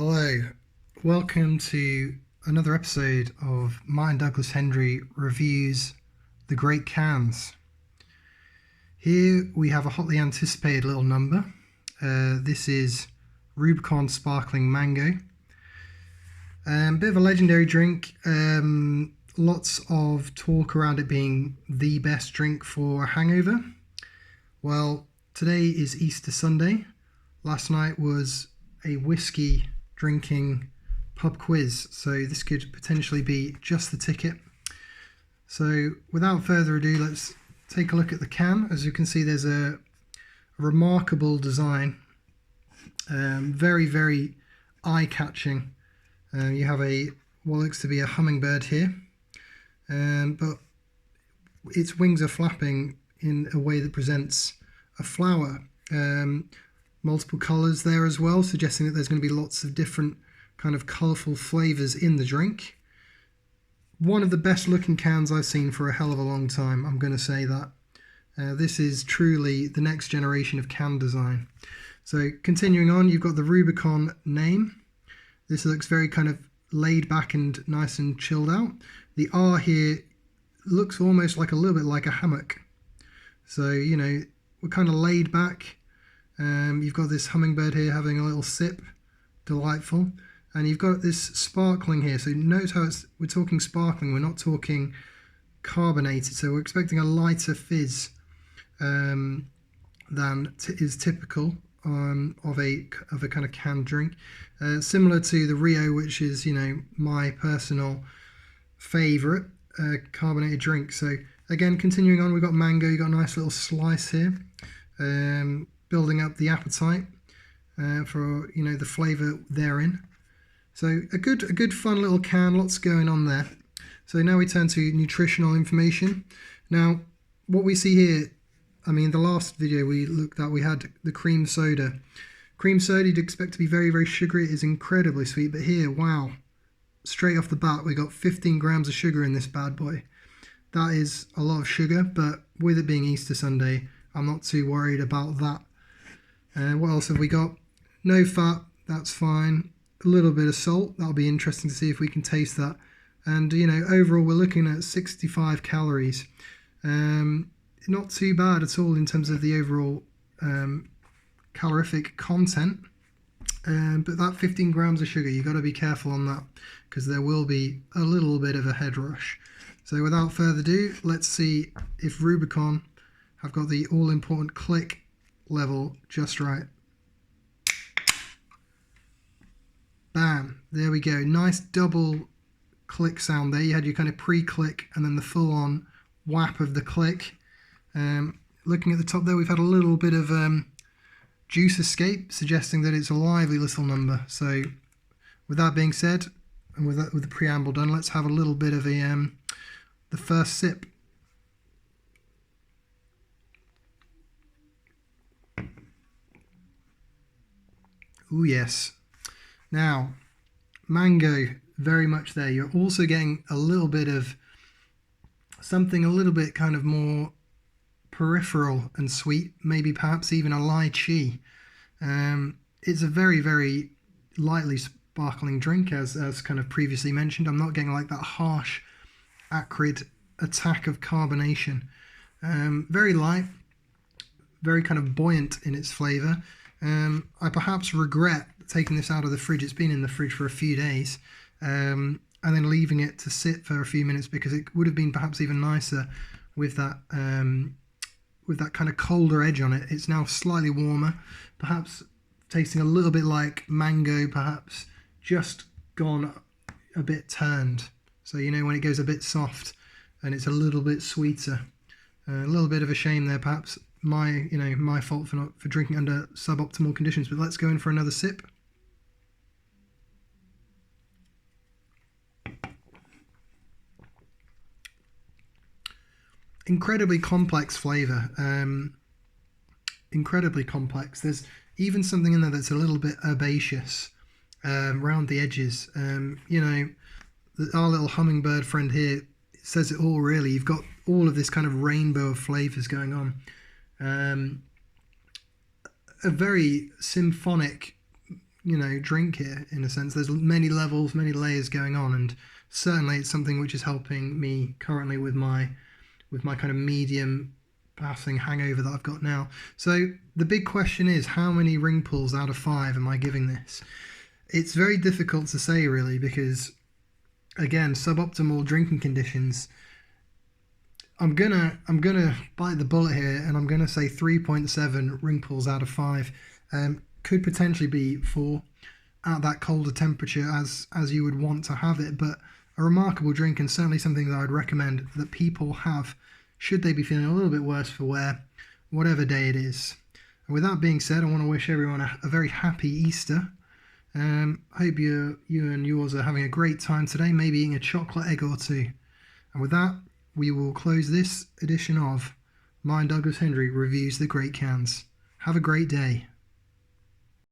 Hello, welcome to another episode of Martin Douglas Hendry Reviews the Great Cans. Here we have a hotly anticipated little number. This is Rubicon Sparkling Mango. Bit of a legendary drink. Lots of talk around it being the best drink for a hangover. Well, today is Easter Sunday. Last night was a whiskey drinking pub quiz, so this could potentially be just the ticket. So without further ado, let's take a look at the can. As you can see, there's a remarkable design, very, very eye-catching. You have what looks to be a hummingbird here, but its wings are flapping in a way that presents a flower. Multiple colours there as well, suggesting that there's going to be lots of different kind of colourful flavours in the drink. One of the best looking cans I've seen for a hell of a long time, I'm going to say that. This is truly the next generation of can design. So continuing on, you've got the Rubicon name. This looks very kind of laid back and nice and chilled out. The R here looks almost like a little bit like a hammock. So, you know, we're kind of laid back. You've got this hummingbird here having a little sip, delightful, and you've got this sparkling here. So note how we're talking sparkling, we're not talking carbonated. So we're expecting a lighter fizz than is typical of a kind of canned drink, similar to the Rio, which is, you know, my personal favourite carbonated drink. So again, continuing on, we've got mango. You've got a nice little slice here. Building up the appetite for, you know, the flavour therein. So a good fun little can, lots going on there. So now we turn to nutritional information. Now what we see here, I mean, the last video we looked at, we had the cream soda. Cream soda you'd expect to be very, very sugary. It is incredibly sweet, but here, wow, straight off the bat we got 15 grams of sugar in this bad boy. That is a lot of sugar, but with it being Easter Sunday, I'm not too worried about that. What else have we got? No fat, that's fine. A little bit of salt, that'll be interesting to see if we can taste that. And, you know, overall we're looking at 65 calories. Not too bad at all in terms of the overall calorific content. But that 15 grams of sugar, you've got to be careful on that, because there will be a little bit of a head rush. So without further ado, let's see if Rubicon have got the all-important click level just right. Bam, there we go. Nice double click sound there. You had your kind of pre-click and then the full-on whap of the click. Looking at the top there, we've had a little bit of juice escape, suggesting that it's a lively little number. So with that being said, and with the preamble done, let's have a little bit of the first sip. Oh yes. Now, mango, very much there. You're also getting a little bit of something a little bit kind of more peripheral and sweet, maybe perhaps even a lychee. It's a very, very lightly sparkling drink, as kind of previously mentioned. I'm not getting like that harsh, acrid attack of carbonation. Very light, very kind of buoyant in its flavour. I perhaps regret taking this out of the fridge. It's been in the fridge for a few days, and then leaving it to sit for a few minutes, because it would have been perhaps even nicer with that kind of colder edge on it. It's now slightly warmer, perhaps tasting a little bit like mango, perhaps just gone a bit turned. So, you know, when it goes a bit soft and it's a little bit sweeter. A little bit of a shame there, perhaps my fault for drinking under suboptimal conditions. But let's go in for another sip. Incredibly complex flavour. Incredibly complex. There's even something in there that's a little bit herbaceous around the edges. You know, our little hummingbird friend here says it all, really. You've got all of this kind of rainbow of flavours going on. A very symphonic drink here, in a sense. There's many levels, many layers going on, and certainly it's something which is helping me currently with my kind of medium passing hangover that I've got now. So the big question is, how many ring pulls out of 5 am I giving this? It's very difficult to say, really, because again, suboptimal drinking conditions. I'm gonna bite the bullet here, and I'm gonna say 3.7 ring pulls out of 5. Could potentially be 4 at that colder temperature as you would want to have it, but a remarkable drink, and certainly something that I'd recommend that people have should they be feeling a little bit worse for wear, whatever day it is. And with that being said, I want to wish everyone a very happy Easter. Hope you and yours are having a great time today, maybe eating a chocolate egg or two. And with that, we will close this edition of Mine Douglas Hendry Reviews the Great Cans. Have a great day.